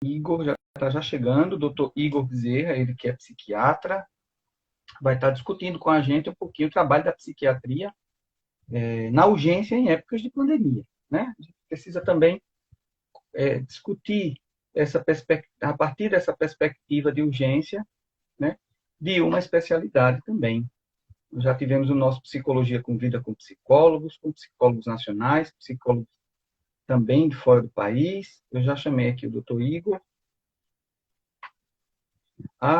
Igor já está já chegando, o doutor Igor Bezerra, ele que é psiquiatra, vai estar discutindo com a gente um pouquinho o trabalho da psiquiatria na urgência em épocas de pandemia. Né? A gente precisa também discutir a partir dessa perspectiva de urgência, né, de uma especialidade também. Já tivemos o nosso Psicologia com Vida com psicólogos nacionais, psicólogos também de fora do país. Eu já chamei aqui o doutor Igor.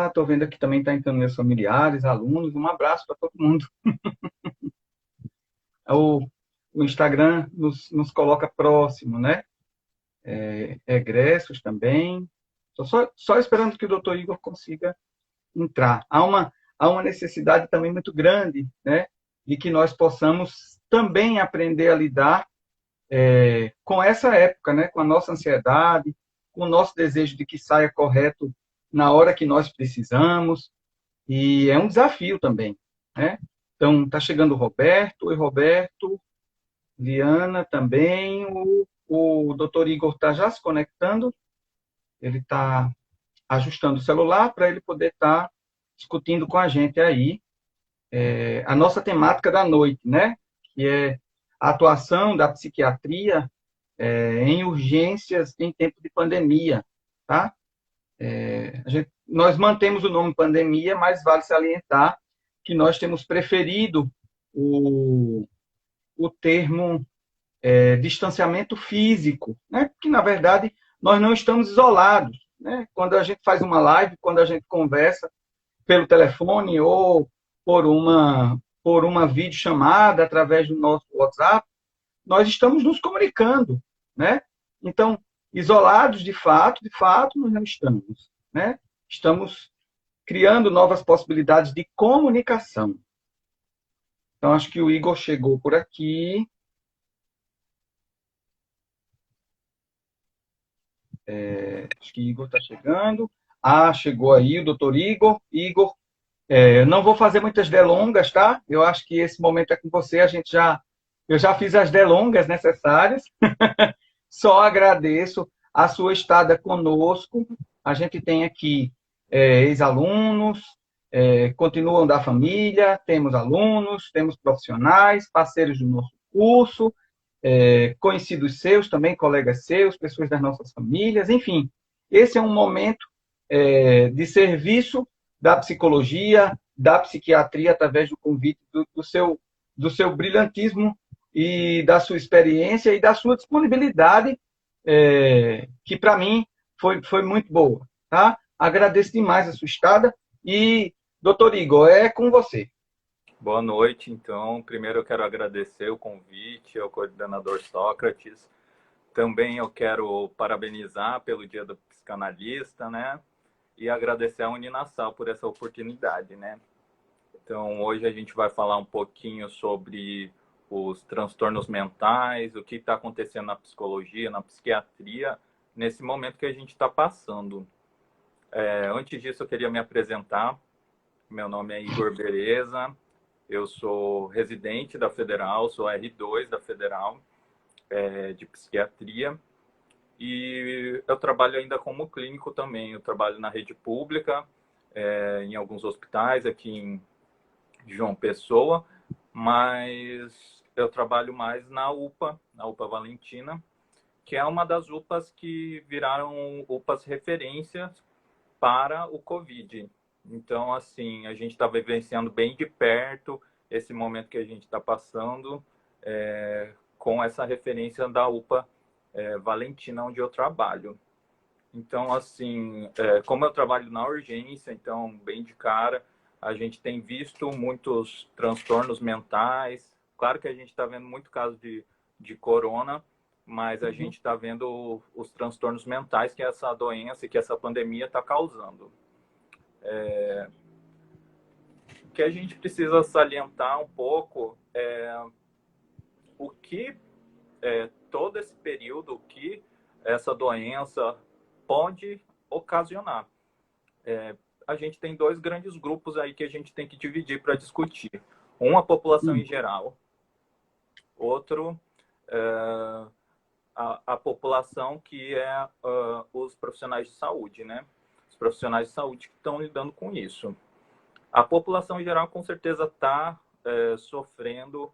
Estou vendo aqui também está entrando meus familiares, alunos. Um abraço para todo mundo. O, o Instagram nos coloca próximo, né? Egressos também. Estou só esperando que o doutor Igor consiga entrar. Há uma necessidade também muito grande, né? De que nós possamos também aprender a lidar com essa época, né? Com a nossa ansiedade, com o nosso desejo de que saia correto na hora que nós precisamos. E é um desafio também, né? Então, está chegando o Roberto. Oi, Roberto. Liana também. O doutor Igor está já se conectando. Ele está ajustando o celular para ele poder estar discutindo com a gente aí a nossa temática da noite, né? Que é a atuação da psiquiatria em urgências em tempo de pandemia, tá? Nós mantemos o nome pandemia, mas vale salientar que nós temos preferido o termo distanciamento físico, né? Porque, na verdade, nós não estamos isolados, né? Quando a gente faz uma live, quando a gente conversa pelo telefone ou por uma videochamada através do nosso WhatsApp, nós estamos nos comunicando, né? Então, isolados de fato, nós não estamos, né? Estamos criando novas possibilidades de comunicação. Então, acho que o Igor chegou por aqui. Acho que o Igor está chegando. Chegou aí o doutor Igor. Igor, eu não vou fazer muitas delongas, tá? Eu acho que esse momento é com você. Eu já fiz as delongas necessárias. Só agradeço a sua estada conosco. A gente tem aqui ex-alunos, continuam da família, temos alunos, temos profissionais, parceiros do nosso curso, conhecidos seus também, colegas seus, pessoas das nossas famílias, enfim. Esse é um momento de serviço da psicologia, da psiquiatria, através do convite do seu brilhantismo e da sua experiência e da sua disponibilidade, que para mim foi muito boa. Tá? Agradeço demais a sua estada e, doutor Igor, é com você. Boa noite, então. Primeiro eu quero agradecer o convite ao coordenador Sócrates. Também eu quero parabenizar pelo Dia do Psicanalista, né? E agradecer a Uninasal por essa oportunidade, né? Então, hoje a gente vai falar um pouquinho sobre os transtornos mentais, o que está acontecendo na psicologia, na psiquiatria, nesse momento que a gente está passando. Antes disso, eu queria me apresentar. Meu nome é Igor Bereza, eu sou residente da Federal, sou R2 da Federal, de psiquiatria, e eu trabalho ainda como clínico também. Eu trabalho na rede pública, em alguns hospitais aqui em João Pessoa, mas eu trabalho mais na UPA Valentina, que é uma das UPAs que viraram UPAs referências para o Covid. Então, assim, a gente está vivenciando bem de perto esse momento que a gente está passando, com essa referência da UPA Valentina, onde eu trabalho. Então, assim, como eu trabalho na urgência, então, bem de cara, a gente tem visto muitos transtornos mentais. Claro que a gente está vendo muito caso de corona, mas a gente está vendo os transtornos mentais que essa doença, que essa pandemia está causando. O que a gente precisa salientar um pouco o que todo esse período que essa doença pode ocasionar. A gente tem dois grandes grupos aí que a gente tem que dividir para discutir. Um, a população em geral. Outro, a população, que é os profissionais de saúde, né? Os profissionais de saúde que estão lidando com isso. A população em geral, com certeza, está sofrendo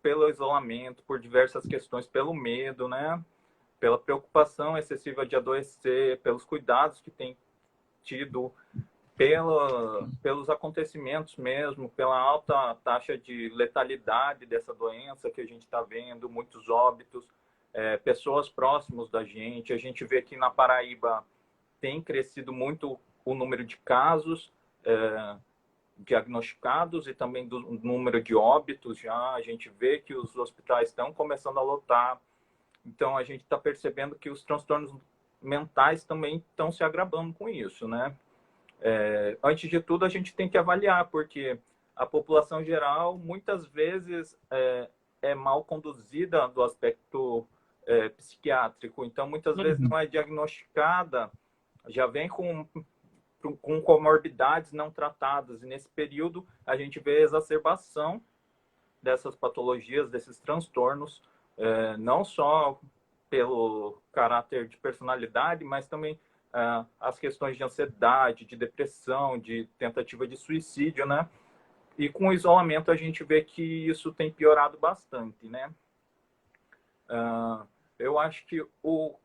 pelo isolamento, por diversas questões, pelo medo, né? Pela preocupação excessiva de adoecer, pelos cuidados que tem tido, pelos acontecimentos mesmo, pela alta taxa de letalidade dessa doença que a gente está vendo, muitos óbitos, pessoas próximas da gente. A gente vê que na Paraíba tem crescido muito o número de casos diagnosticados e também do número de óbitos já. A gente vê que os hospitais estão começando a lotar. Então, a gente está percebendo que os transtornos mentais também estão se agravando com isso, né? Antes de tudo, a gente tem que avaliar, porque a população geral, muitas vezes, é mal conduzida do aspecto psiquiátrico. Então, muitas vezes Uhum. não é diagnosticada, já vem com comorbidades não tratadas. E nesse período, a gente vê a exacerbação dessas patologias, desses transtornos, não só pelo caráter de personalidade, mas também as questões de ansiedade, de depressão, de tentativa de suicídio, né? E com o isolamento a gente vê que isso tem piorado bastante, né? Eu acho que o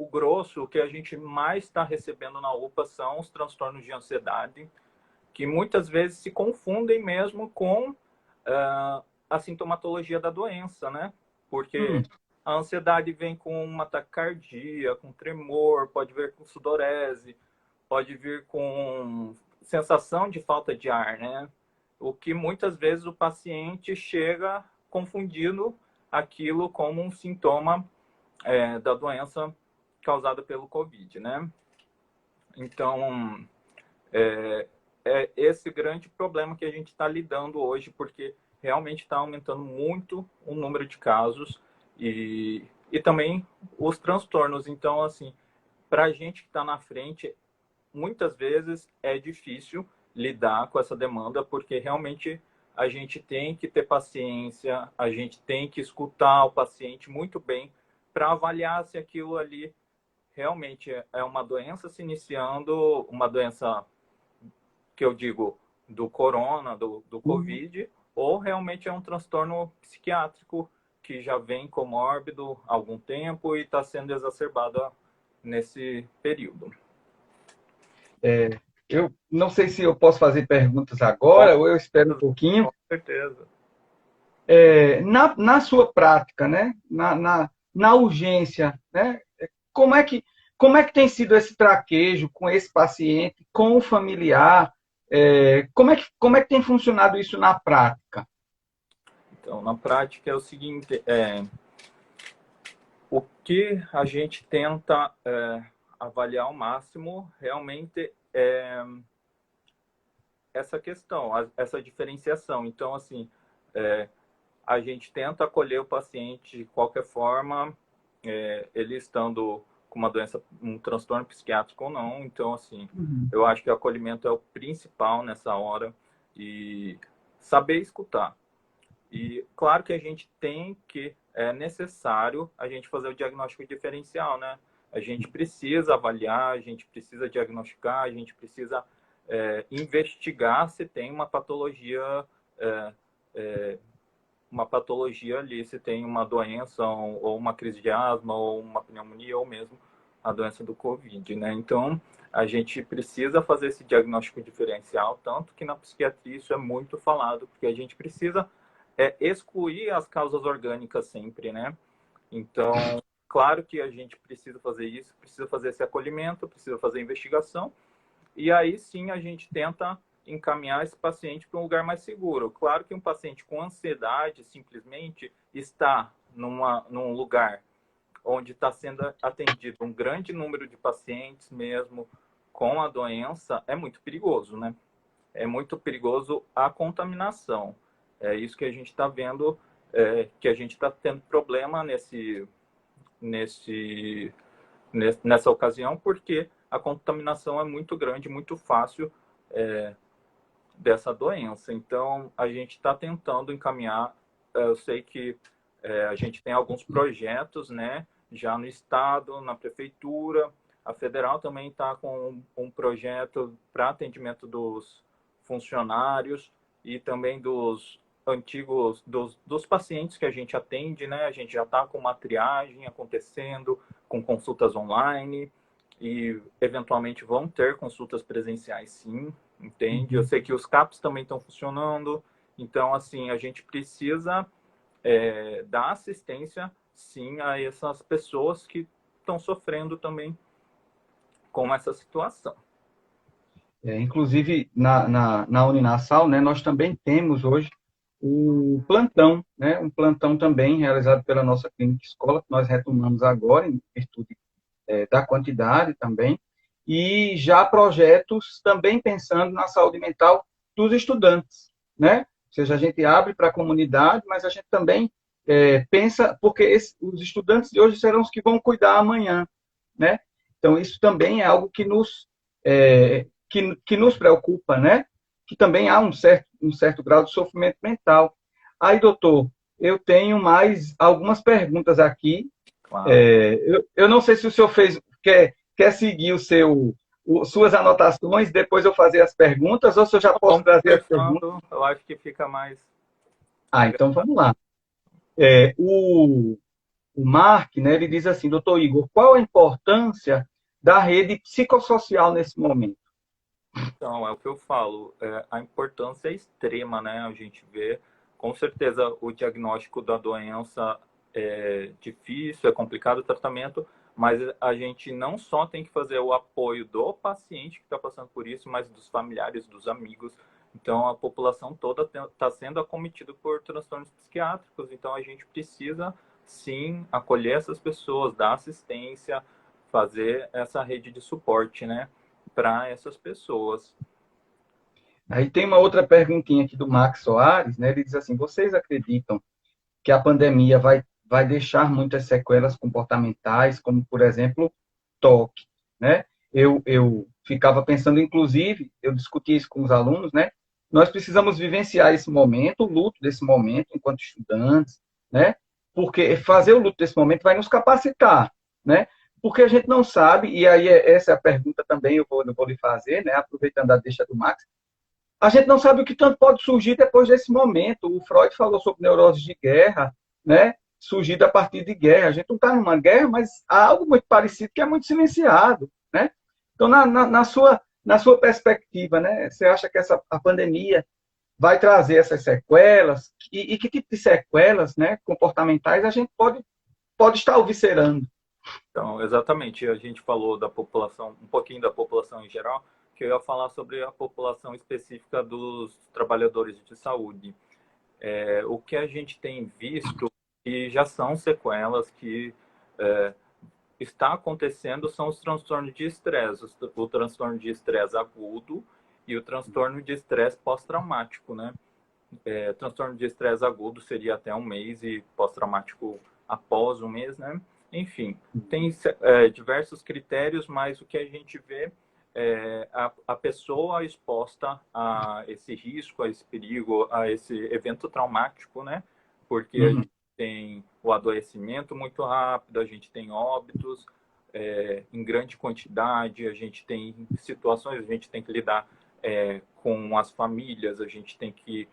grosso, o que a gente mais está recebendo na UPA são os transtornos de ansiedade, que muitas vezes se confundem mesmo com a sintomatologia da doença, né? Porque Hum. a ansiedade vem com uma taquicardia, com tremor, pode vir com sudorese, pode vir com sensação de falta de ar, né? O que muitas vezes o paciente chega confundindo aquilo como um sintoma da doença causada pelo Covid, né? Então, é esse grande problema que a gente está lidando hoje, porque realmente está aumentando muito o número de casos e também os transtornos. Então, assim, para a gente que está na frente, muitas vezes é difícil lidar com essa demanda, porque realmente a gente tem que ter paciência, a gente tem que escutar o paciente muito bem para avaliar se aquilo ali realmente é uma doença se iniciando, uma doença que eu digo do corona, do Uhum. Covid, ou realmente é um transtorno psiquiátrico que já vem comórbido há algum tempo e está sendo exacerbado nesse período. Eu não sei se eu posso fazer perguntas Com agora ou eu espero um certeza, pouquinho. com certeza. Na sua prática, né? Na urgência, né? Como é que, como é que tem sido esse traquejo com esse paciente, com o familiar? Como é que tem funcionado isso na prática? Então, na prática é o seguinte, o que a gente tenta avaliar ao máximo realmente é essa questão, essa diferenciação. Então, assim, a gente tenta acolher o paciente de qualquer forma, ele estando com uma doença, um transtorno psiquiátrico ou não. Então, assim, Uhum. eu acho que o acolhimento é o principal nessa hora e saber escutar. E claro que a gente tem que, é necessário a gente fazer o diagnóstico diferencial, né? A gente precisa avaliar, a gente precisa diagnosticar, a gente precisa investigar se tem é, é, uma patologia ali, se tem uma doença ou uma crise de asma ou uma pneumonia ou mesmo a doença do Covid, né? Então, a gente precisa fazer esse diagnóstico diferencial, tanto que na psiquiatria isso é muito falado, porque a gente precisa excluir as causas orgânicas sempre, né? Então, claro que a gente precisa fazer isso, precisa fazer esse acolhimento, precisa fazer investigação, e aí sim a gente tenta encaminhar esse paciente para um lugar mais seguro. Claro que um paciente com ansiedade simplesmente está num lugar onde está sendo atendido um grande número de pacientes mesmo com a doença, é muito perigoso, né? É muito perigoso a contaminação. É isso que a gente está vendo, que a gente está tendo problema nesse, nessa ocasião, porque a contaminação é muito grande, muito fácil dessa doença. Então, a gente está tentando encaminhar. Eu sei que A gente tem alguns projetos, né, já no estado, na prefeitura. A federal também está com um projeto para atendimento dos funcionários e também dos antigos, dos pacientes que a gente atende, né? A gente já está com uma triagem acontecendo, com consultas online e eventualmente vão ter consultas presenciais, sim, entende? Eu sei que os CAPs também estão funcionando, então, assim, a gente precisa dar assistência, sim, a essas pessoas que estão sofrendo também com essa situação. Inclusive, na Uninasal, né, nós também temos hoje o plantão, né, um plantão também realizado pela nossa clínica escola, que nós retomamos agora, em virtude da quantidade também, e já projetos também pensando na saúde mental dos estudantes, né? Ou seja, a gente abre para a comunidade, mas a gente também pensa, porque os estudantes de hoje serão os que vão cuidar amanhã, né? Então, isso também é algo que nos preocupa, né? Que também há um certo grau de sofrimento mental. Aí, doutor, eu tenho mais algumas perguntas aqui. Claro. Eu não sei se o senhor quer seguir suas anotações, depois eu fazer as perguntas, ou se eu já posso Vamos trazer as perguntas. conversando, eu acho que fica mais Então agradável. vamos lá. É, o, o Mark, né, ele diz assim, doutor Igor, qual a importância da rede psicossocial nesse momento? Então, é o que eu falo, a importância é extrema, né? A gente vê, com certeza, o diagnóstico da doença é difícil, é complicado o tratamento, mas a gente não só tem que fazer o apoio do paciente que está passando por isso, mas dos familiares, dos amigos. Então, a população toda está sendo acometida por transtornos psiquiátricos, então a gente precisa, sim, acolher essas pessoas, dar assistência, fazer essa rede de suporte, né? Para essas pessoas. Aí tem uma outra perguntinha aqui do Max Soares, né? Ele diz assim: vocês acreditam que a pandemia vai deixar muitas sequelas comportamentais, como, por exemplo, toque, né? Eu ficava pensando, inclusive, eu discuti isso com os alunos, né? Nós precisamos vivenciar esse momento, o luto desse momento, enquanto estudantes, né? Porque fazer o luto desse momento vai nos capacitar, né? Porque a gente não sabe, e aí essa é a pergunta também eu vou lhe fazer, né? Aproveitando a deixa do Max, a gente não sabe o que tanto pode surgir depois desse momento. O Freud falou sobre neurose de guerra, né? Surgida a partir de guerra. A gente não está numa guerra, mas há algo muito parecido que é muito silenciado, né? Então, na sua perspectiva, né? Você acha que a pandemia vai trazer essas sequelas? E que tipo de sequelas, né, comportamentais a gente pode estar observando? Então, exatamente, a gente falou da população, um pouquinho da população em geral, que eu ia falar sobre a população específica dos trabalhadores de saúde. O que a gente tem visto, e já são sequelas que é, está acontecendo, são os transtornos de estresse, o transtorno de estresse agudo e o transtorno de estresse pós-traumático, né? Transtorno de estresse agudo seria até um mês e pós-traumático após um mês, né? Enfim, tem diversos critérios, mas o que a gente vê é a pessoa exposta a esse risco, a esse perigo, a esse evento traumático, né? Porque a Uhum. gente tem o adoecimento muito rápido, a gente tem óbitos em grande quantidade, a gente tem situações, a gente tem que lidar com as famílias, a gente tem que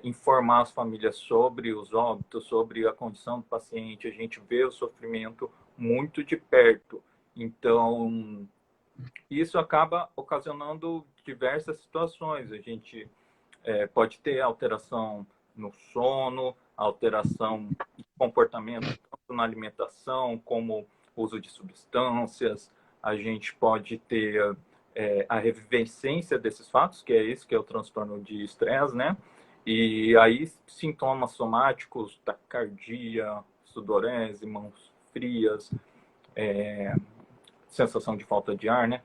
informar as famílias sobre os óbitos, sobre a condição do paciente, a gente vê o sofrimento muito de perto. Então, isso acaba ocasionando diversas situações. A gente pode ter alteração no sono, alteração de comportamento, tanto na alimentação como uso de substâncias. A gente pode ter a revivescência desses fatos, que é isso, que é o transtorno de estresse, né? E aí, sintomas somáticos, taquicardia, sudorese, mãos frias, sensação de falta de ar, né?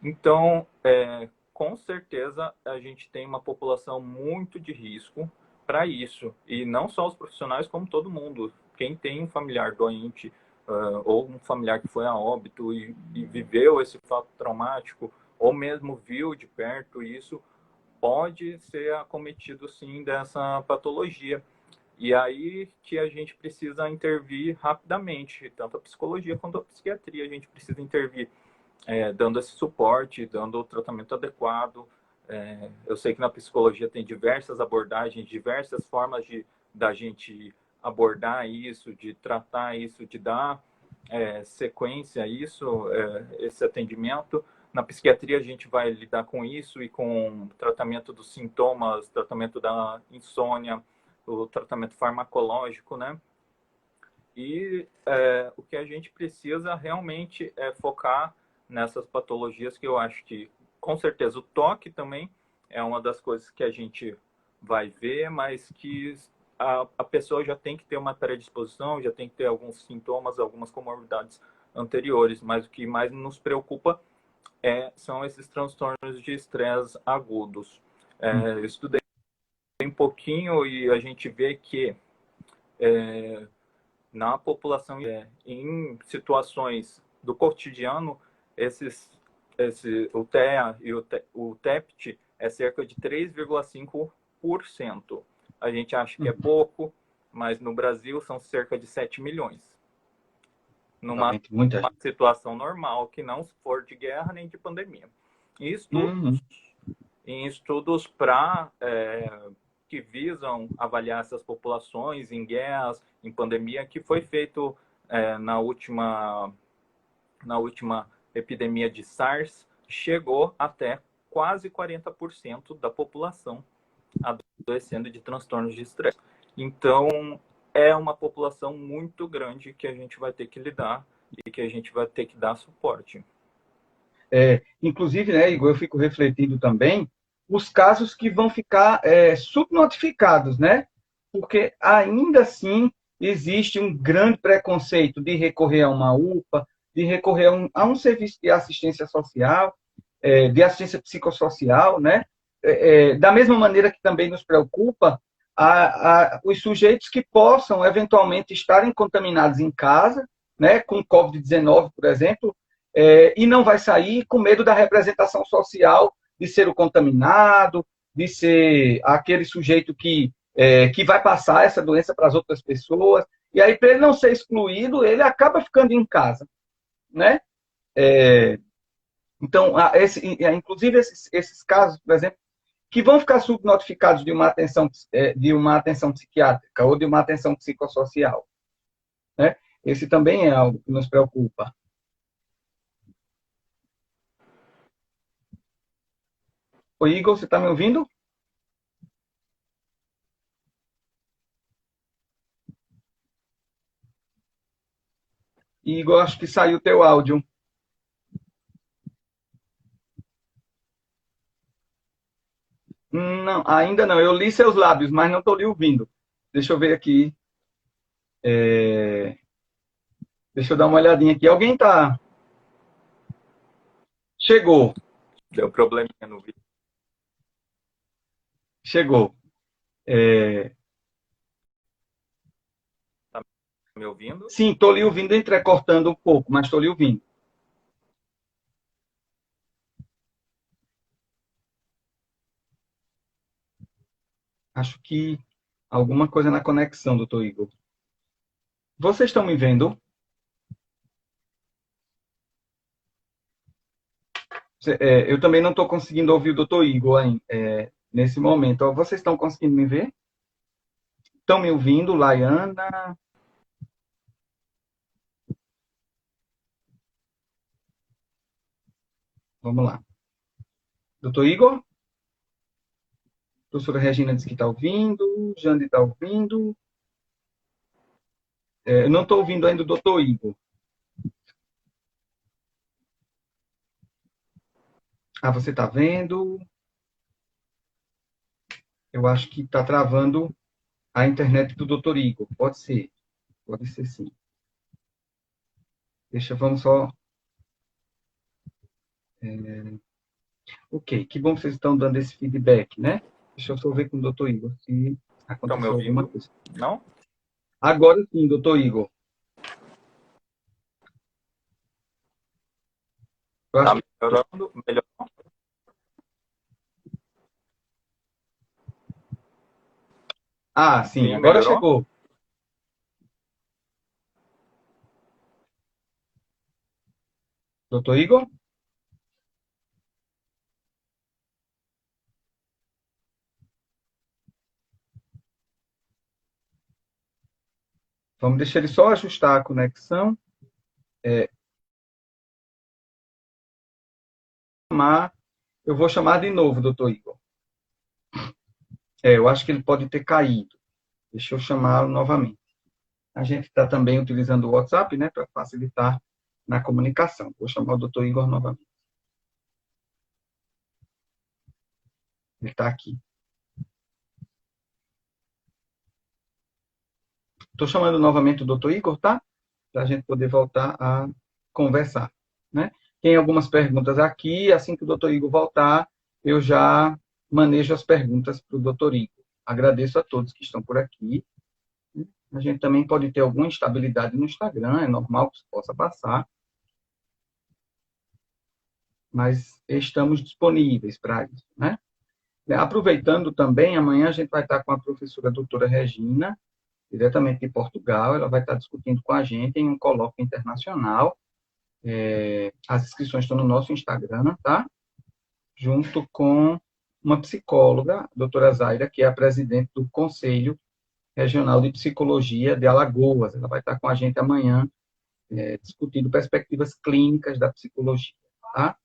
Então, com certeza, a gente tem uma população muito de risco para isso. E não só os profissionais, como todo mundo. Quem tem um familiar doente ou um familiar que foi a óbito e viveu esse fato traumático, ou mesmo viu de perto isso, pode ser acometido, sim, dessa patologia. E aí que a gente precisa intervir rapidamente, tanto a psicologia quanto a psiquiatria, a gente precisa intervir dando esse suporte, dando o tratamento adequado. Eu sei que na psicologia tem diversas abordagens, diversas formas da gente abordar isso, de tratar isso, de dar sequência a isso, esse atendimento. Na psiquiatria a gente vai lidar com isso e com tratamento dos sintomas, tratamento da insônia, o tratamento farmacológico, né? E o que a gente precisa realmente é focar nessas patologias que eu acho que, com certeza, o toque também é uma das coisas que a gente vai ver, mas que a pessoa já tem que ter uma predisposição, já tem que ter alguns sintomas, algumas comorbidades anteriores, mas o que mais nos preocupa são esses transtornos de estresse agudos. Eu estudei um pouquinho e a gente vê que na população, em situações do cotidiano, o TEA e o TEPT é cerca de 3,5%. A gente acha que é pouco, mas no Brasil são cerca de 7 milhões. Numa situação normal, que não for de guerra nem de pandemia. Em estudos que visam avaliar essas populações em guerras, em pandemia, que foi feito na última epidemia de SARS, chegou até quase 40% da população adoecendo de transtornos de estresse. Então, é uma população muito grande que a gente vai ter que lidar e que a gente vai ter que dar suporte. Inclusive, né, Igor, eu fico refletindo também os casos que vão ficar subnotificados, né? Porque ainda assim existe um grande preconceito de recorrer a uma UPA, de recorrer a um serviço de assistência social, de assistência psicossocial, né? Da mesma maneira que também nos preocupa os sujeitos que possam eventualmente estarem contaminados em casa, né, com Covid-19, por exemplo, e não vai sair com medo da representação social de ser o contaminado, de ser aquele sujeito que vai passar essa doença para as outras pessoas. E aí, para ele não ser excluído, ele acaba ficando em casa, né? Então, inclusive esses casos, por exemplo, que vão ficar subnotificados de uma atenção psiquiátrica ou de uma atenção psicossocial, né? Esse também é algo que nos preocupa. Oi, Igor, você está me ouvindo? Igor, acho que saiu o teu áudio. Não, ainda não. Eu li seus lábios, mas não estou lhe ouvindo. Deixa eu ver aqui. Deixa eu dar uma olhadinha aqui. Alguém tá? Chegou. Deu probleminha no vídeo. Chegou. Tá me ouvindo? Sim, estou lhe ouvindo, entrecortando um pouco, mas estou lhe ouvindo. Acho que alguma coisa na conexão, doutor Igor. Vocês estão me vendo? Eu também não estou conseguindo ouvir o doutor Igor nesse momento. Vocês estão conseguindo me ver? Estão me ouvindo, Laiana? Vamos lá. Doutor Igor? Professora Regina disse que está ouvindo. Jane está ouvindo. Eu não estou ouvindo ainda o doutor Igor. Ah, você está vendo? Eu acho que está travando a internet do doutor Igor. Pode ser sim. Vamos só. Ok, que bom que vocês estão dando esse feedback, né? Deixa eu só ver com o doutor Igor se aconteceu alguma coisa. Não? Agora sim, doutor Igor. Está melhorando? Melhor. Ah, sim, Sim, agora melhorou? chegou. Doutor Igor? Vamos deixar ele só ajustar a conexão. Eu vou chamar de novo, doutor Igor. Eu acho que ele pode ter caído. Deixa eu chamá-lo novamente. A gente está também utilizando o WhatsApp, né, para facilitar na comunicação. Vou chamar o doutor Igor novamente. Ele está aqui. Estou chamando novamente o doutor Igor, tá? Para a gente poder voltar a conversar, né? Tem algumas perguntas aqui. Assim que o doutor Igor voltar, eu já manejo as perguntas para o doutor Igor. Agradeço a todos que estão por aqui. A gente também pode ter alguma instabilidade no Instagram, é normal que isso possa passar, mas estamos disponíveis para isso, né? Aproveitando também, amanhã a gente vai estar com a professora doutora Regina, diretamente de Portugal, ela vai estar discutindo com a gente em um colóquio internacional. As inscrições estão no nosso Instagram, tá? Junto com uma psicóloga, a doutora Zaira, que é a presidente do Conselho Regional de Psicologia de Alagoas. Ela vai estar com a gente amanhã, discutindo perspectivas clínicas da psicologia, tá?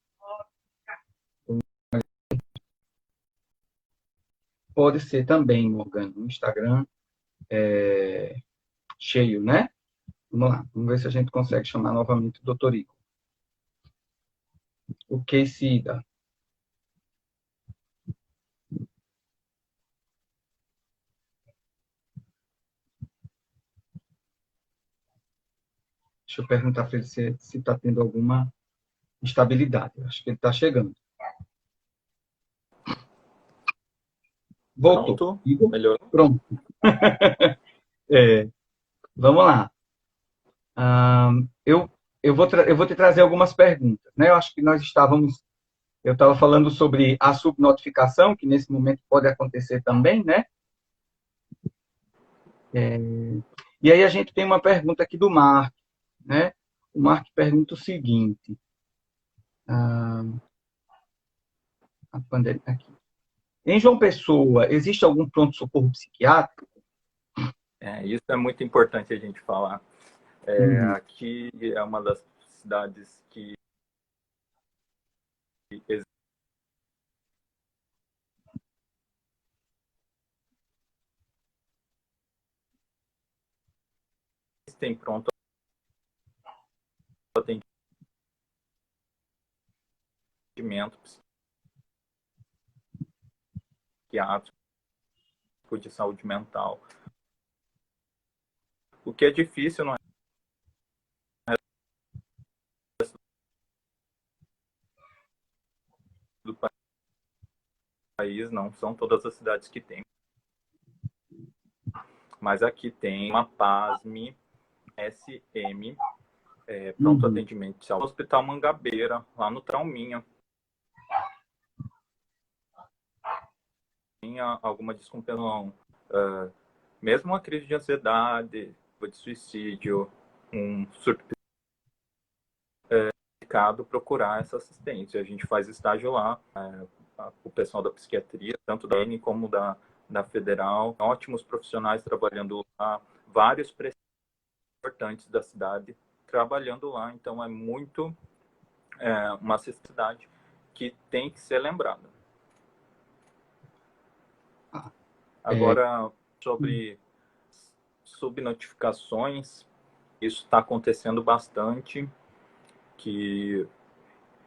Pode ser também, Morgana, no Instagram cheio, né? Vamos lá, vamos ver se a gente consegue chamar novamente o doutor Igor. O que se dá? Deixa eu perguntar para ele se está tendo alguma instabilidade. Acho que ele está chegando. Voltou. Pronto, Igor? melhorou. Pronto. Vamos lá. Eu, eu vou te trazer algumas perguntas. Né? Eu acho que nós estávamos. Eu estava falando sobre a subnotificação, que nesse momento pode acontecer também, né? E aí a gente tem uma pergunta aqui do Mark, né? O Mark pergunta o seguinte: a pandemia aqui. Em João Pessoa, existe algum pronto-socorro psiquiátrico? Isso é muito importante a gente falar. Uhum. Aqui é uma das cidades que existem pronto atendimento psiquiátrico de saúde mental. O que é difícil no resto do país, não são todas as cidades que têm. Mas aqui tem uma PASME, SM, pronto Uhum. atendimento de saúde. Hospital Mangabeira, lá no Trauminha. Tinha alguma descompensação, mesmo uma crise de ansiedade, de suicídio, um surto psicado, procurar essa assistência. A gente faz estágio lá, o pessoal da psiquiatria, tanto da N como da Federal, ótimos profissionais trabalhando lá, vários importantes da cidade trabalhando lá, então é muito uma cidade que tem que ser lembrada. É, Agora, sobre subnotificações, isso está acontecendo bastante, que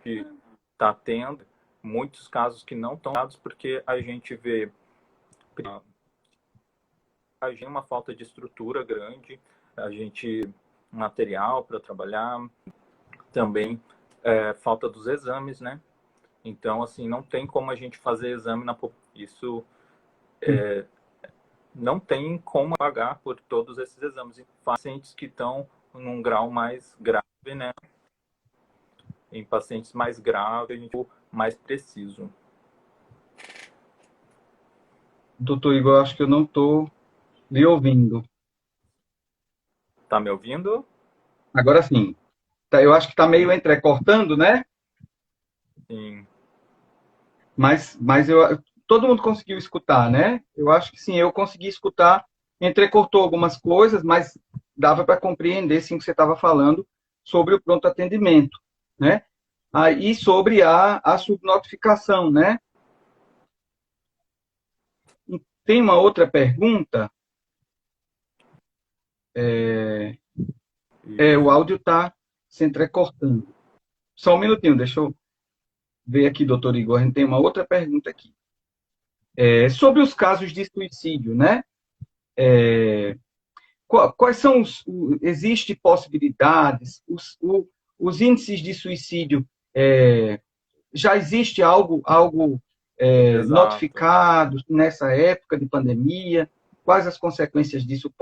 está tendo muitos casos que não estão dados porque a gente vê uma falta de estrutura grande, a gente material para trabalhar, também falta dos exames, né? Então, assim, não tem como a gente fazer exame na isso não tem como pagar por todos esses exames. Em pacientes que estão num grau mais grave, né? Em pacientes mais graves, a gente mais preciso. doutor Igor, eu acho que eu não estou Lhe ouvindo. Tá me ouvindo? Agora sim. Eu acho que está meio entrecortando, né? Sim. Mas todo mundo conseguiu escutar, né? Eu acho que sim, eu consegui escutar. Entrecortou algumas coisas, mas dava para compreender sim o que você estava falando sobre o pronto atendimento, né? Aí sobre a subnotificação, né? Tem uma outra pergunta. O Isso. áudio está se entrecortando. Só um minutinho, deixa eu ver aqui, doutor Igor. A gente tem uma outra pergunta aqui. Sobre os casos de suicídio, né? Quais são existe possibilidades, os índices de suicídio, já existe algo Exato. notificado nessa época de pandemia? Quais as consequências disso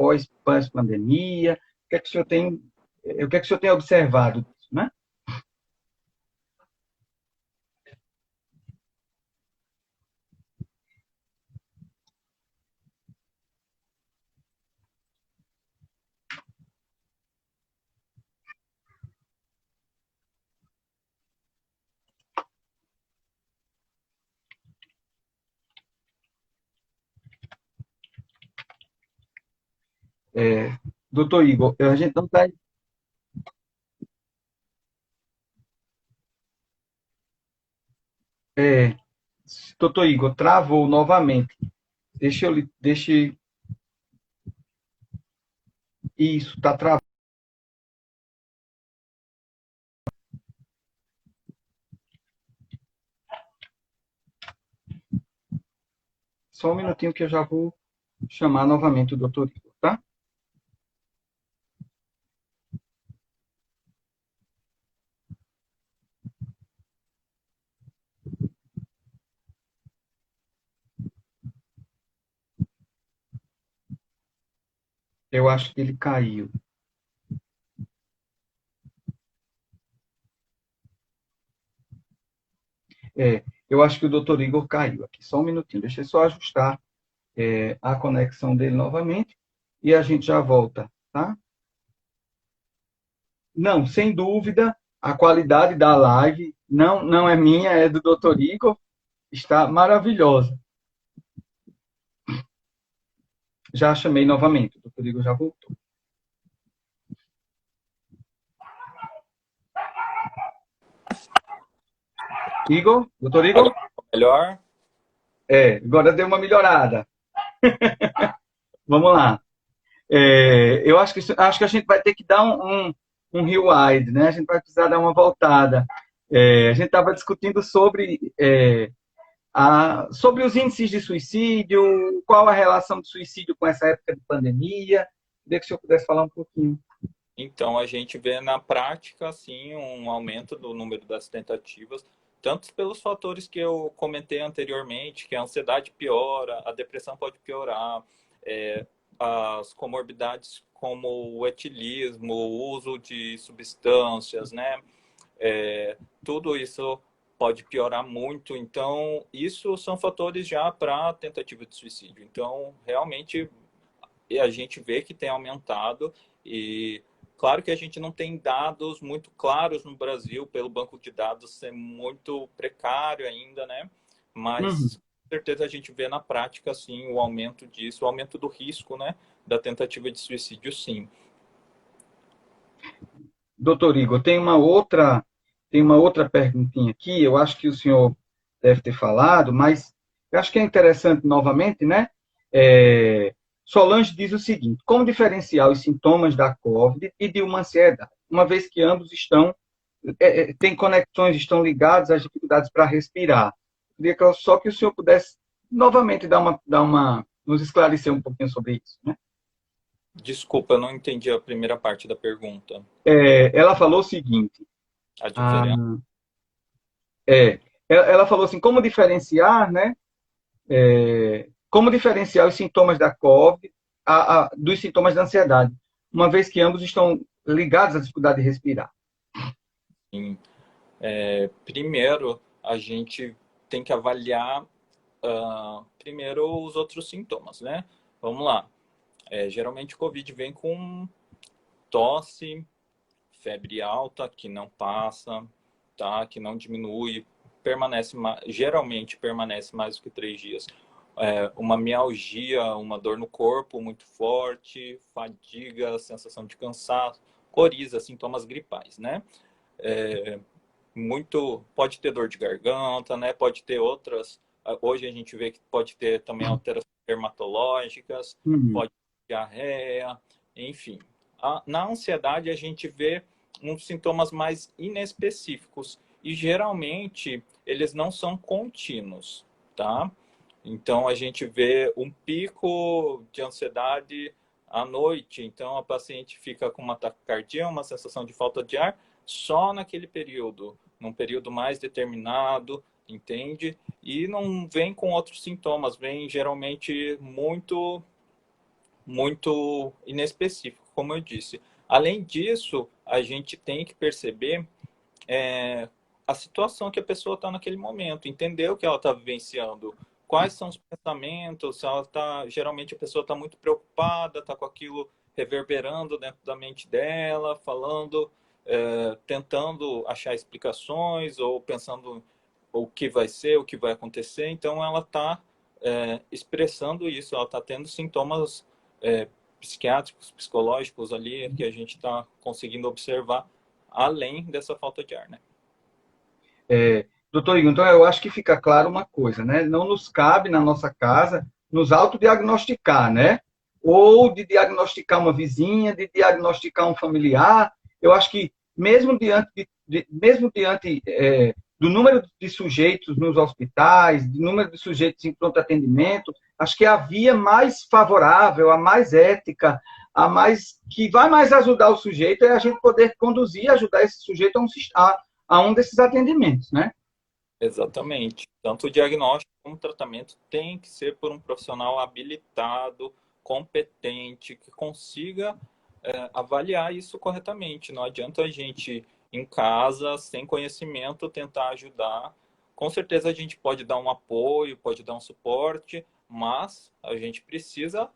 pós-pandemia? O que é que o senhor tem observado disso, né? Doutor Igor, a gente não está. É, doutor Igor, travou novamente. Deixa isso, está travado. Só um minutinho que eu já vou chamar novamente o doutor Igor, tá? Eu acho que ele caiu. Eu acho que o doutor Igor caiu aqui. Só um minutinho, deixa eu só ajustar a conexão dele novamente e a gente já volta, tá? Não, sem dúvida, a qualidade da live não é minha, é do doutor Igor, está maravilhosa. Já chamei novamente, o doutor Igor já voltou. Igor, doutor Igor? Agora melhor? Agora deu uma melhorada. Vamos lá. Eu acho que a gente vai ter que dar um rewind, né? A gente vai precisar dar uma voltada. A gente estava discutindo sobre os índices de suicídio, qual a relação do suicídio com essa época de pandemia. Queria que o senhor pudesse falar um pouquinho. Então, a gente vê na prática, assim, um aumento do número das tentativas, tanto pelos fatores que eu comentei anteriormente, que a ansiedade piora, a depressão pode piorar, as comorbidades como o etilismo, o uso de substâncias, né? Tudo isso pode piorar muito. Então, isso são fatores já para tentativa de suicídio. Então, realmente, a gente vê que tem aumentado e claro que a gente não tem dados muito claros no Brasil, pelo banco de dados ser muito precário ainda, né? Uhum. Mas com certeza a gente vê na prática, sim, o aumento disso, o aumento do risco, né? Da tentativa de suicídio, sim. Doutor Igor, tem uma outra perguntinha aqui, eu acho que o senhor deve ter falado, mas eu acho que é interessante novamente, né? Solange diz o seguinte: como diferenciar os sintomas da COVID e de uma ansiedade, uma vez que ambos têm conexões, estão ligados às dificuldades para respirar. Eu queria só que o senhor pudesse novamente nos esclarecer um pouquinho sobre isso, né? Desculpa, eu não entendi a primeira parte da pergunta. Ela falou o seguinte. A ah, diferença. ela falou assim, como diferenciar, né? Como diferenciar os sintomas da COVID dos sintomas da ansiedade, uma vez que ambos estão ligados à dificuldade de respirar. Sim. Primeiro, a gente tem que avaliar primeiro os outros sintomas, né? Vamos lá. Geralmente o Covid vem com tosse, febre alta, que não passa, tá? Que não diminui, geralmente permanece mais do que 3 dias. Uma mialgia, uma dor no corpo muito forte, fadiga, sensação de cansaço, coriza, sintomas gripais, né? Pode ter dor de garganta, né? Pode ter outras. Hoje a gente vê que pode ter também alterações dermatológicas, Uhum. pode ter diarreia, enfim. Na ansiedade a gente vê uns sintomas mais inespecíficos e geralmente eles não são contínuos, tá? Então a gente vê um pico de ansiedade à noite, então a paciente fica com uma taquicardia, uma sensação de falta de ar só naquele período, num período mais determinado, entende? E não vem com outros sintomas, vem geralmente muito inespecífico, como eu disse. Além disso, a gente tem que perceber a situação que a pessoa está naquele momento, entender o que ela está vivenciando, quais são os pensamentos, geralmente a pessoa está muito preocupada, está com aquilo reverberando dentro da mente dela, falando, tentando achar explicações ou pensando o que vai ser, o que vai acontecer, então ela está expressando isso, ela está tendo sintomas psiquiátricos, psicológicos ali que a gente está conseguindo observar além dessa falta de ar, né? Doutor Igor, então eu acho que fica claro uma coisa, né? Não nos cabe na nossa casa nos autodiagnosticar, né? Ou de diagnosticar uma vizinha, de diagnosticar um familiar. Eu acho que mesmo diante do número de sujeitos nos hospitais, do número de sujeitos em pronto atendimento, acho que a via mais favorável, a mais ética, a mais que vai mais ajudar o sujeito é a gente poder conduzir, ajudar esse sujeito a um desses atendimentos, né? Exatamente. Tanto o diagnóstico como o tratamento tem que ser por um profissional habilitado, competente, que consiga avaliar isso corretamente. Não adianta a gente, em casa, sem conhecimento, tentar ajudar. Com certeza a gente pode dar um apoio, pode dar um suporte, mas a gente precisa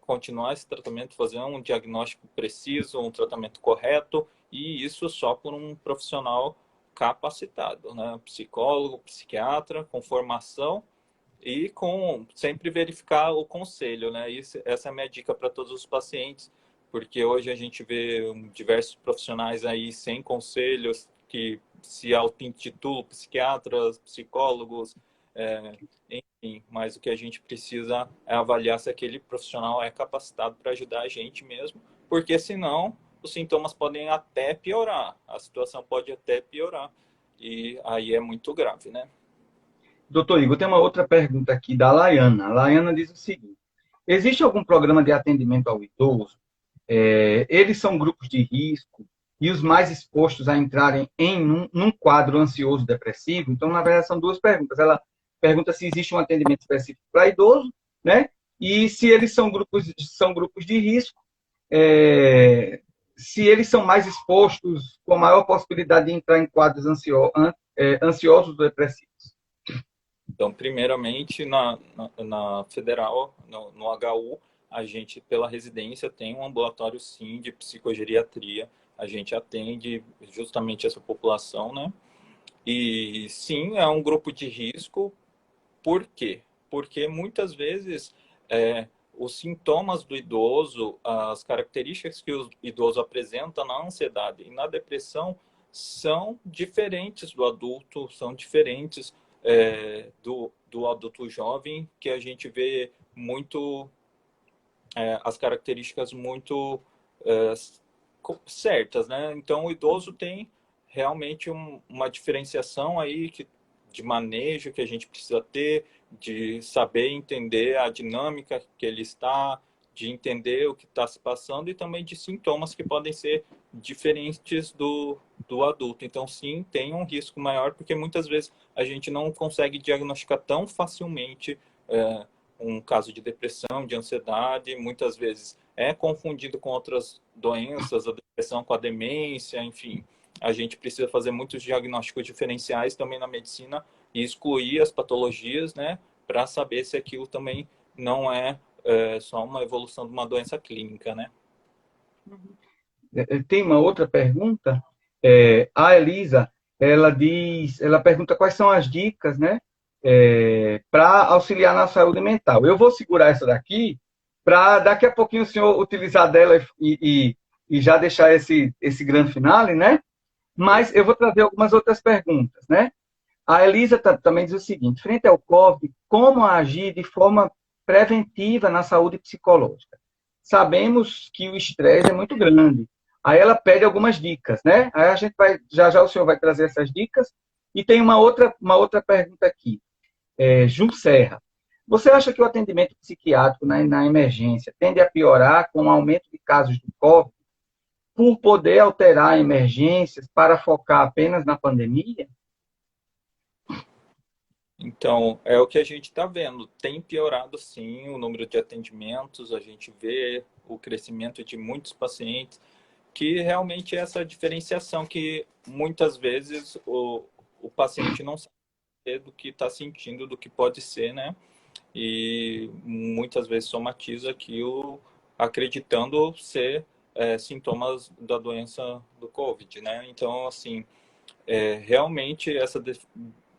continuar esse tratamento, fazer um diagnóstico preciso, um tratamento correto, e isso só por um profissional capacitado, né? Psicólogo, psiquiatra, com formação e com sempre verificar o conselho, né? Essa é a minha dica para todos os pacientes, porque hoje a gente vê diversos profissionais aí sem conselhos que se auto-intitulam psiquiatras, psicólogos, enfim, mas o que a gente precisa é avaliar se aquele profissional é capacitado para ajudar a gente mesmo, porque senão os sintomas podem até piorar, a situação pode até piorar, e aí é muito grave, né? Doutor Igor, tem uma outra pergunta aqui da Laiana. A Laiana diz o seguinte: existe algum programa de atendimento ao idoso? Eles são grupos de risco e os mais expostos a entrarem num quadro ansioso depressivo? Então, na verdade, são duas perguntas. Ela pergunta se existe um atendimento específico para idoso, né? E se eles são grupos de risco, se eles são mais expostos, com maior possibilidade de entrar em quadros ansiosos ou depressivos. Então, primeiramente, na Federal, no HU, a gente, pela residência, tem um ambulatório, sim, de psicogeriatria. A gente atende justamente essa população, né? E, sim, é um grupo de risco. Por quê? Porque, muitas vezes, os sintomas do idoso, as características que o idoso apresenta na ansiedade e na depressão são diferentes do adulto, são diferentes do adulto jovem, que a gente vê muito as características muito é, certas, né? Então, o idoso tem realmente uma diferenciação aí de manejo que a gente precisa ter, de saber entender a dinâmica que ele está, de entender o que está se passando e também de sintomas que podem ser diferentes do adulto. Então, sim, tem um risco maior, porque muitas vezes a gente não consegue diagnosticar tão facilmente um caso de depressão, de ansiedade, muitas vezes é confundido com outras doenças, a depressão com a demência, enfim. A gente precisa fazer muitos diagnósticos diferenciais também na medicina e excluir as patologias, né, para saber se aquilo também não é só uma evolução de uma doença clínica, né? Tem uma outra pergunta. A Elisa, ela pergunta quais são as dicas, né, para auxiliar na saúde mental. Eu vou segurar essa daqui para daqui a pouquinho o senhor utilizar dela e já deixar esse grande finale, né? Mas eu vou trazer algumas outras perguntas, né? A Elisa também diz o seguinte: frente ao COVID, como agir de forma preventiva na saúde psicológica? Sabemos que o estresse é muito grande. Aí ela pede algumas dicas, né? Aí a gente vai, já o senhor vai trazer essas dicas. E tem uma outra pergunta aqui. Ju Serra, você acha que o atendimento psiquiátrico na emergência tende a piorar com o aumento de casos do COVID por poder alterar emergências para focar apenas na pandemia? Então, é o que a gente está vendo. Tem piorado, sim, o número de atendimentos. A gente vê o crescimento de muitos pacientes, que realmente é essa diferenciação que muitas vezes o paciente não sabe do que está sentindo, do que pode ser, né? E muitas vezes somatiza aquilo acreditando ser sintomas da doença do COVID, né? Então, assim, realmente essa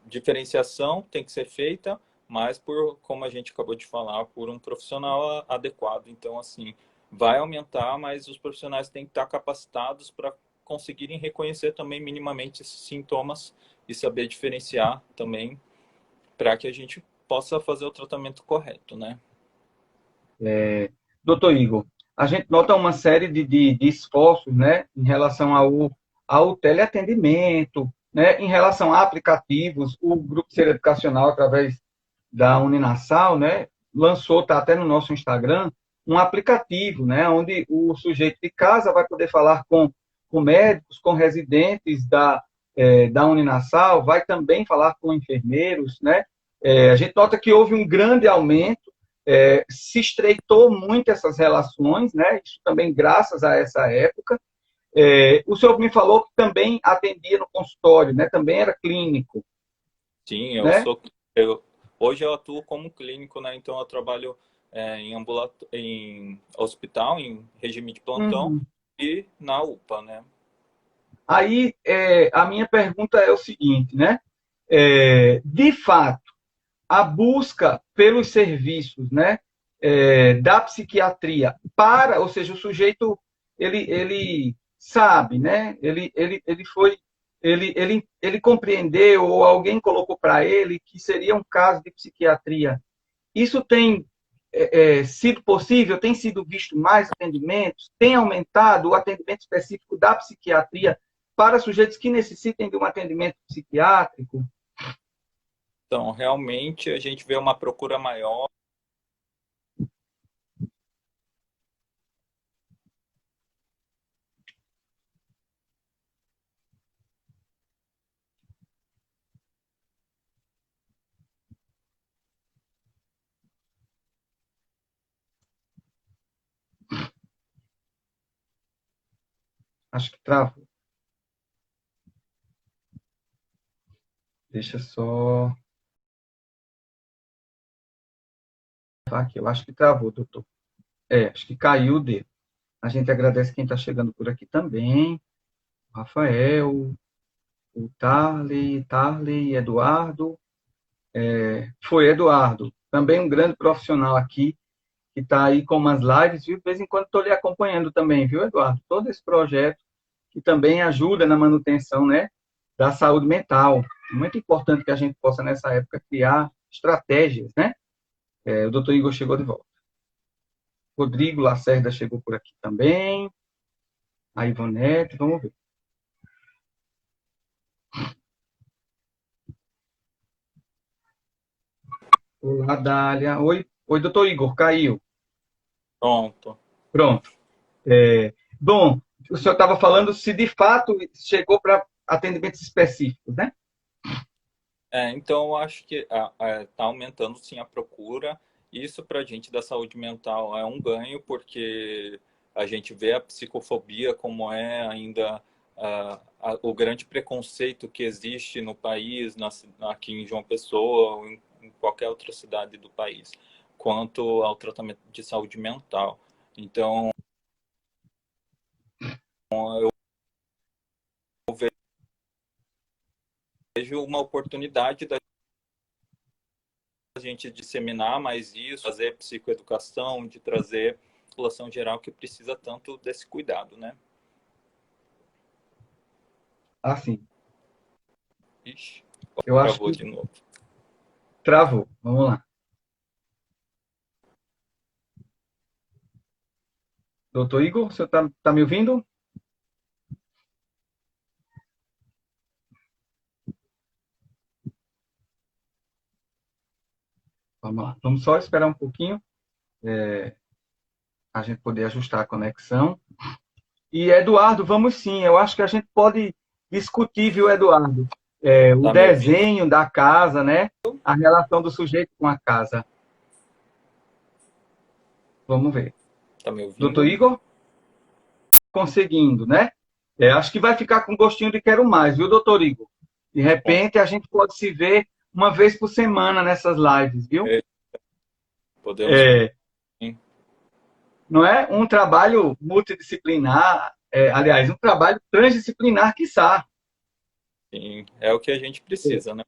diferenciação tem que ser feita, mas por, como a gente acabou de falar, por um profissional adequado. Então, assim, vai aumentar, mas os profissionais têm que estar capacitados para conseguirem reconhecer também minimamente esses sintomas e saber diferenciar também para que a gente possa fazer o tratamento correto, né? Doutor Igor, a gente nota uma série de esforços, né, em relação ao teleatendimento, né, em relação a aplicativos. O Grupo Ser Educacional, através da Uninasal, né, lançou, está até no nosso Instagram, um aplicativo, né, onde o sujeito de casa vai poder falar com médicos, com residentes da Uninasal, vai também falar com enfermeiros, né. A gente nota que houve um grande aumento, se estreitou muito essas relações, né? Isso também graças a essa época. O senhor me falou que também atendia no consultório, né? Também era clínico, Sim, né? hoje eu atuo como clínico, né? Então eu trabalho em hospital, em regime de plantão Uhum. e na UPA, né? Aí a minha pergunta é o seguinte, né? De fato, a busca pelos serviços, né, da psiquiatria para, ou seja, o sujeito ele sabe, né, ele compreendeu ou alguém colocou para ele que seria um caso de psiquiatria. Isso tem sido possível? Tem sido visto mais atendimentos? Tem aumentado o atendimento específico da psiquiatria para sujeitos que necessitem de um atendimento psiquiátrico? Então, realmente a gente vê uma procura maior. Acho que travou. Deixa só. Aqui, eu acho que travou, doutor. Acho que caiu o dedo. A gente agradece quem está chegando por aqui também. O Rafael, o Tarley, Eduardo. Foi Eduardo, também um grande profissional aqui, que está aí com umas lives, viu? De vez em quando estou lhe acompanhando também, viu, Eduardo? Todo esse projeto que também ajuda na manutenção, né, da saúde mental. Muito importante que a gente possa, nessa época, criar estratégias, né? O doutor Igor chegou de volta. Rodrigo Lacerda chegou por aqui também. A Ivonete, vamos ver. Olá, Dália. Oi, doutor Igor, caiu. Pronto. Pronto. Bom, o senhor estava falando se de fato chegou para atendimentos específicos, né? Então, eu acho que está aumentando sim a procura. Isso para a gente da saúde mental é um ganho, porque a gente vê a psicofobia como é ainda o grande preconceito que existe no país, aqui em João Pessoa ou em qualquer outra cidade do país. quanto ao tratamento de saúde mental. Então, eu vejo uma oportunidade da gente disseminar mais isso, fazer psicoeducação, de trazer a população geral que precisa tanto desse cuidado, né? Assim, Ixi, eu acho travou que de novo. travou. Vamos lá. Doutor Igor, você tá me ouvindo? Vamos lá. Vamos só esperar um pouquinho, a gente poder ajustar a conexão. E, Eduardo, vamos sim. Eu acho que a gente pode discutir, viu, Eduardo? O Tá me ouvindo? desenho da casa, né? A relação do sujeito com a casa. Vamos ver. Tá me Doutor ouvindo? Igor? Conseguindo, né? Acho que vai ficar com gostinho de quero mais, viu, doutor Igor? De Bom, repente, a gente pode se ver uma vez por semana nessas lives, viu? podemos É, sim. não é um trabalho multidisciplinar, aliás, um trabalho transdisciplinar, quiçá. Sim, é o que a gente precisa, né?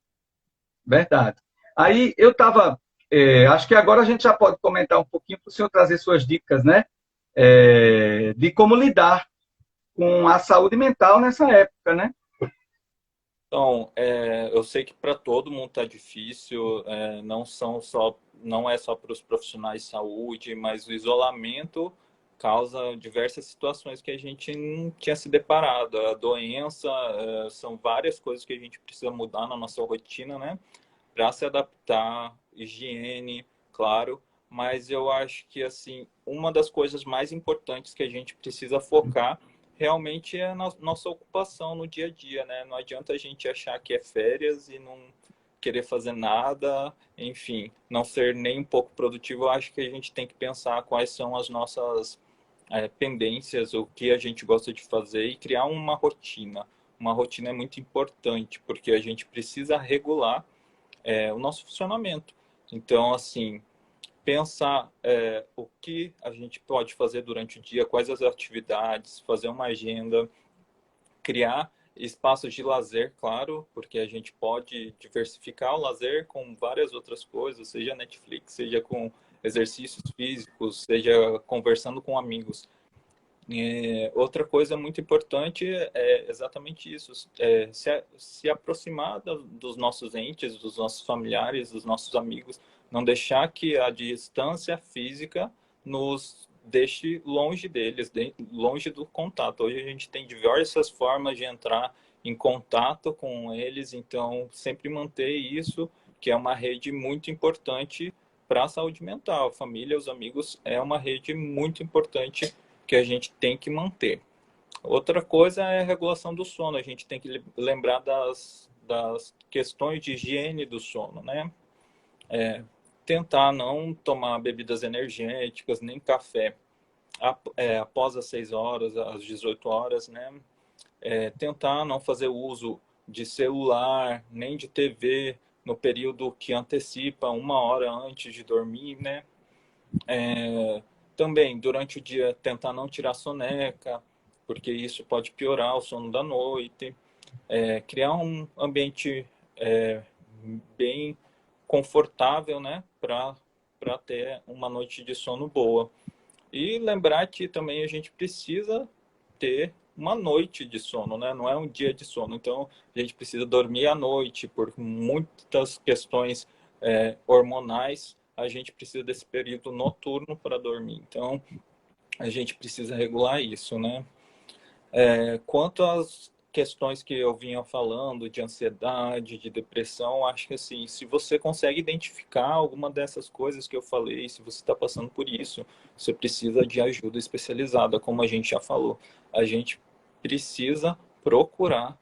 Verdade. Aí eu estava, acho que agora a gente já pode comentar um pouquinho para o senhor trazer suas dicas, né? De como lidar com a saúde mental nessa época, né? Então, eu sei que para todo mundo está difícil, não é só para os profissionais de saúde, mas o isolamento causa diversas situações que a gente não tinha se deparado. A doença, são várias coisas que a gente precisa mudar na nossa rotina, né? Para se adaptar, higiene, claro, mas eu acho que assim, uma das coisas mais importantes que a gente precisa focar realmente é a nossa ocupação no dia a dia, né? Não adianta a gente achar que é férias e não querer fazer nada, enfim, não ser nem um pouco produtivo. Eu acho que a gente tem que pensar quais são as nossas pendências, o que a gente gosta de fazer e criar uma rotina. Uma rotina é muito importante, porque a gente precisa regular o nosso funcionamento. Então, assim, pensar o que a gente pode fazer durante o dia, quais as atividades, fazer uma agenda, criar espaços de lazer, claro, porque a gente pode diversificar o lazer com várias outras coisas, seja Netflix, seja com exercícios físicos, seja conversando com amigos. Outra coisa muito importante é exatamente isso, se aproximar dos nossos entes, dos nossos familiares, dos nossos amigos, não deixar que a distância física nos deixe longe deles, longe do contato. Hoje a gente tem diversas formas de entrar em contato com eles, então sempre manter isso, que é uma rede muito importante para a saúde mental. A família, os amigos, é uma rede muito importante que a gente tem que manter. Outra coisa é a regulação do sono. A gente tem que lembrar das questões de higiene do sono, né? Tentar não tomar bebidas energéticas, nem café após as 6 horas, às 18 horas, né? Tentar não fazer uso de celular, nem de TV no período que antecipa 1 hora antes de dormir, né? Também, durante o dia, tentar não tirar soneca, porque isso pode piorar o sono da noite. Criar um ambiente bem confortável, né, para ter uma noite de sono boa. E lembrar que também a gente precisa ter uma noite de sono, né? Não é um dia de sono. Então, a gente precisa dormir à noite por muitas questões hormonais. A gente precisa desse período noturno para dormir. Então, a gente precisa regular isso, né? Quanto às questões que eu vinha falando de ansiedade, de depressão, acho que assim, se você consegue identificar alguma dessas coisas que eu falei, se você está passando por isso, você precisa de ajuda especializada, como a gente já falou. A gente precisa procurar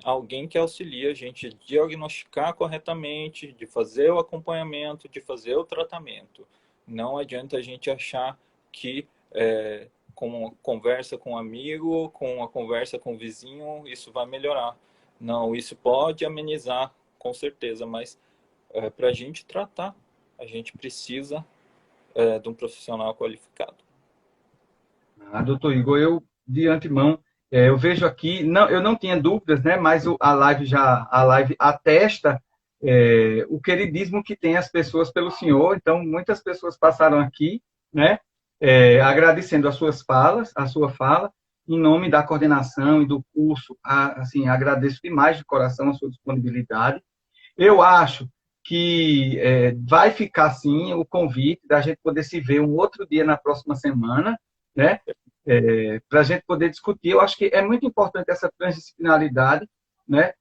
alguém que auxilie a gente a diagnosticar corretamente, de fazer o acompanhamento, de fazer o tratamento. Não adianta a gente achar que com a conversa com um amigo, com a conversa com o vizinho, isso vai melhorar. Não, isso pode amenizar, com certeza, mas para a gente tratar, a gente precisa de um profissional qualificado. Doutor Igor, eu, de antemão, eu vejo aqui, não, eu não tinha dúvidas, né, mas a live atesta o queridismo que tem as pessoas pelo senhor, então muitas pessoas passaram aqui, né, agradecendo a sua fala, em nome da coordenação e do curso, assim, agradeço demais de coração a sua disponibilidade. Eu acho que vai ficar, sim, o convite da gente poder se ver um outro dia na próxima semana, né? Para a gente poder discutir. Eu acho que é muito importante essa transdisciplinaridade, né?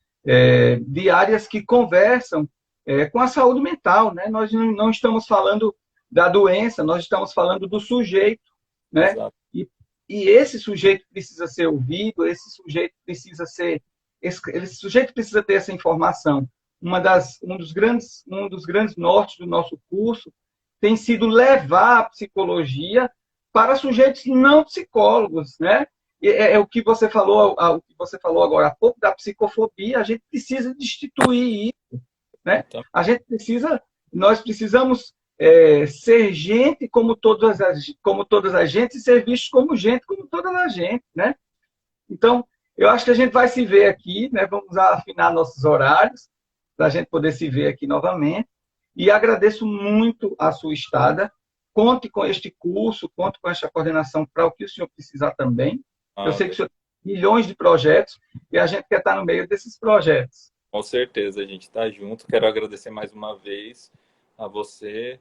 De áreas que conversam com a saúde mental, né? Nós não estamos falando da doença, nós estamos falando do sujeito, né? Exato. E esse sujeito precisa ser ouvido, esse sujeito precisa ter essa informação. Um dos grandes nortes do nosso curso tem sido levar a psicologia para sujeitos não psicólogos, né? O que você falou agora há pouco da psicofobia, a gente precisa destituir isso, né? Então, Nós precisamos ser gente como todas as gentes e ser vistos como gente como todas as gentes, né? Então, eu acho que a gente vai se ver aqui, né? Vamos afinar nossos horários para a gente poder se ver aqui novamente. E agradeço muito a sua estada. Conte com este curso, conte com esta coordenação para o que o senhor precisar também. Eu sei que o senhor tem milhões de projetos e a gente quer estar no meio desses projetos. Com certeza, a gente está junto. Quero agradecer mais uma vez a você,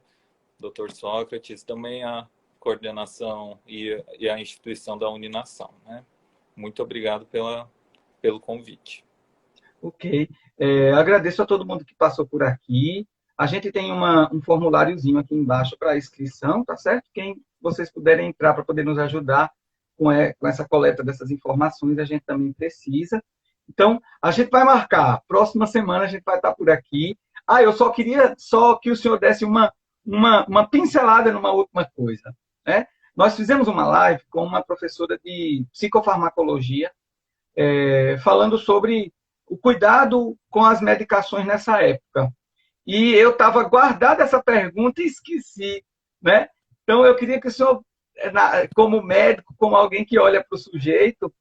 Dr. Sócrates, também a coordenação e a instituição da Uninação, né? Muito obrigado pelo convite. Ok. Agradeço a todo mundo que passou por aqui. A gente tem um formuláriozinho aqui embaixo para inscrição, tá certo? Quem vocês puderem entrar para poder nos ajudar com essa coleta dessas informações, a gente também precisa. Então, a gente vai marcar. Próxima semana a gente vai estar por aqui. Eu só queria que o senhor desse uma pincelada numa última coisa, né? Nós fizemos uma live com uma professora de psicofarmacologia, falando sobre o cuidado com as medicações nessa época. E eu estava guardada essa pergunta e esqueci, né? Então, eu queria que o senhor, como médico, como alguém que olha para o sujeito,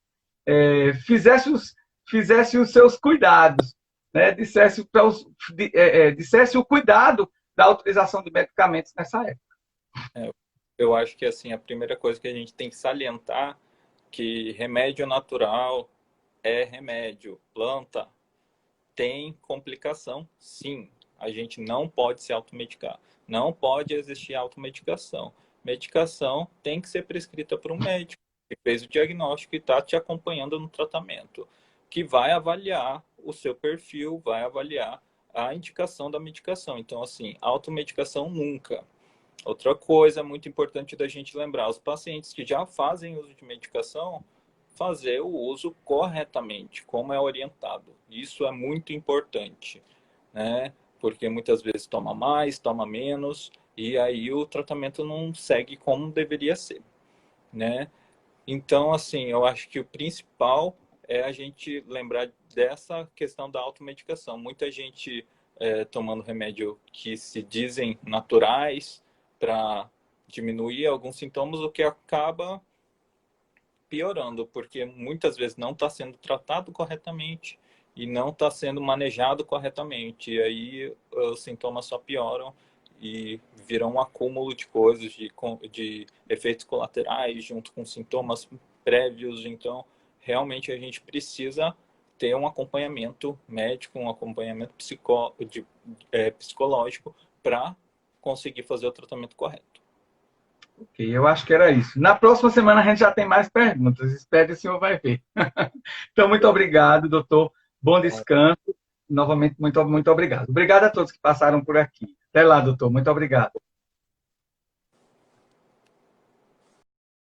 fizesse os seus cuidados, né? Dissesse o cuidado da utilização de medicamentos nessa época. Eu acho que assim, a primeira coisa que a gente tem que salientar que remédio natural é remédio, planta tem complicação, sim. A gente não pode se automedicar, não pode existir automedicação. Medicação tem que ser prescrita por um médico que fez o diagnóstico e está te acompanhando no tratamento, que vai avaliar o seu perfil, vai avaliar a indicação da medicação. Então, assim, automedicação nunca. Outra coisa muito importante da gente lembrar, os pacientes que já fazem uso de medicação, fazer o uso corretamente, como é orientado. Isso é muito importante, né? Porque muitas vezes toma mais, toma menos, e aí o tratamento não segue como deveria ser, né? Então, assim, eu acho que o principal é a gente lembrar dessa questão da automedicação. Muita gente tomando remédio que se dizem naturais para diminuir alguns sintomas, o que acaba piorando, porque muitas vezes não está sendo tratado corretamente e não está sendo manejado corretamente. E aí os sintomas só pioram e viram um acúmulo de coisas, de efeitos colaterais, junto com sintomas prévios. Então, realmente a gente precisa ter um acompanhamento médico, um acompanhamento psicológico para conseguir fazer o tratamento correto. Ok, eu acho que era isso. Na próxima semana a gente já tem mais perguntas. Espero que o senhor vai ver. Então, muito obrigado, doutor. Bom descanso. Novamente, muito, muito obrigado. Obrigado a todos que passaram por aqui. Até lá, doutor. Muito obrigado.